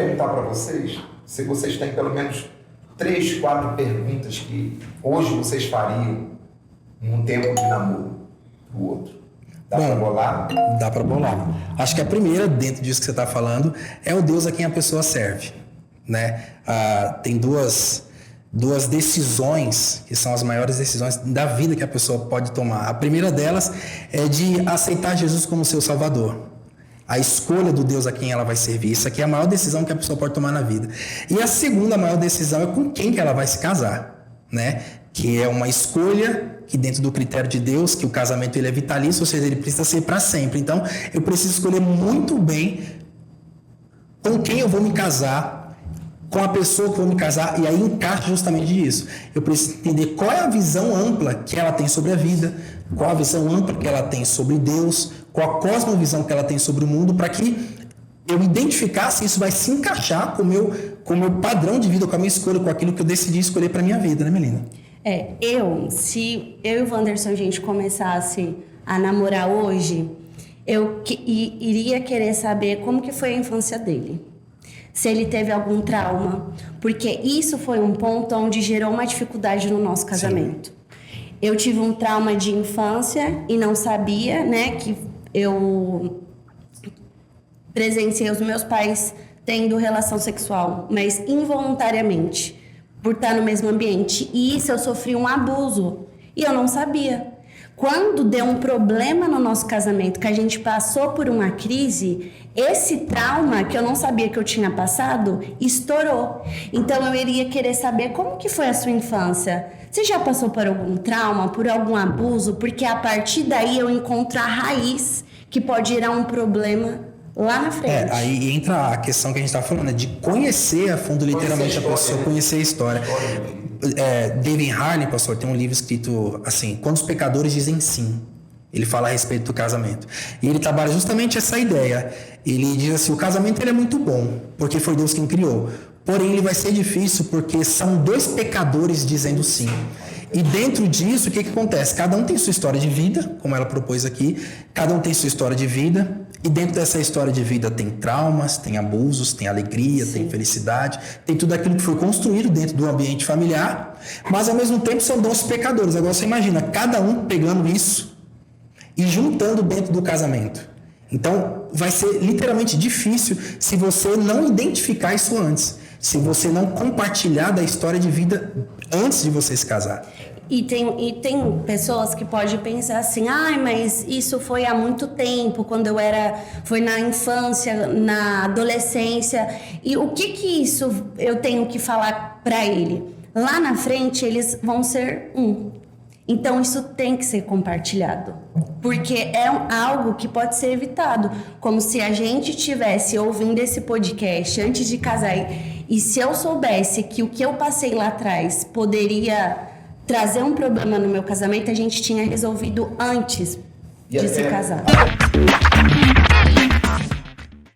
perguntar para vocês se vocês têm pelo menos 3, 4 perguntas que hoje vocês fariam num tempo de namoro do outro. Dá para bolar? Dá para bolar. Acho que a primeira, dentro disso que você está falando, é o Deus a quem a pessoa serve, né? Tem duas decisões que são as maiores decisões da vida que a pessoa pode tomar. A primeira delas é de aceitar Jesus como seu Salvador. A escolha do Deus a quem ela vai servir. Isso aqui é a maior decisão que a pessoa pode tomar na vida. E a segunda maior decisão é com quem que ela vai se casar, né? Que é uma escolha que dentro do critério de Deus, que o casamento ele é vitalício, ou seja, ele precisa ser para sempre. Então, eu preciso escolher muito bem com quem eu vou me casar, com a pessoa que eu vou me casar, e aí encaixa justamente isso. Eu preciso entender qual é a visão ampla que ela tem sobre a vida, qual a visão ampla que ela tem sobre Deus, qual a cosmovisão que ela tem sobre o mundo, para que eu identificar se isso vai se encaixar com o meu padrão de vida, com a minha escolha, com aquilo que eu decidi escolher para minha vida, né, Melina? Se eu e o Wanderson a gente começasse a namorar hoje, eu iria querer saber como que foi a infância dele. Se ele teve algum trauma, porque isso foi um ponto onde gerou uma dificuldade no nosso casamento. Sim. Eu tive um trauma de infância e não sabia, né, que eu presenciei os meus pais tendo relação sexual, mas involuntariamente, por estar no mesmo ambiente. E isso eu sofri um abuso e eu não sabia. Quando deu um problema no nosso casamento, que a gente passou por uma crise, esse trauma que eu não sabia que eu tinha passado, estourou. Então eu iria querer saber como que foi a sua infância. Você já passou por algum trauma, por algum abuso? Porque a partir daí eu encontro a raiz que pode gerar um problema lá na frente. Aí entra a questão que a gente está falando, de conhecer a fundo literalmente a pessoa, conhecer a história. David Harney, pastor, tem um livro escrito assim, Quando os Pecadores Dizem Sim. Ele fala a respeito do casamento. E ele trabalha justamente essa ideia. Ele diz assim, o casamento ele é muito bom, porque foi Deus quem criou. Porém, ele vai ser difícil porque são 2 pecadores dizendo sim. E dentro disso, o que acontece? Cada um tem sua história de vida, como ela propôs aqui. Cada um tem sua história de vida. E dentro dessa história de vida tem traumas, tem abusos, tem alegria, Sim. tem felicidade. Tem tudo aquilo que foi construído dentro do ambiente familiar. Mas, ao mesmo tempo, são 2 pecadores. Agora, você imagina, cada um pegando isso e juntando dentro do casamento. Então, vai ser literalmente difícil se você não identificar isso antes. Se você não compartilhar da história de vida antes de você se casar. E tem pessoas que podem pensar assim, mas isso foi há muito tempo, foi na infância, na adolescência. E o que isso eu tenho que falar para ele? Lá na frente, eles vão ser um. Então, isso tem que ser compartilhado. Porque é algo que pode ser evitado. Como se a gente estivesse ouvindo esse podcast antes de casar. E se eu soubesse que o que eu passei lá atrás poderia trazer um problema no meu casamento, a gente tinha resolvido antes de se casar.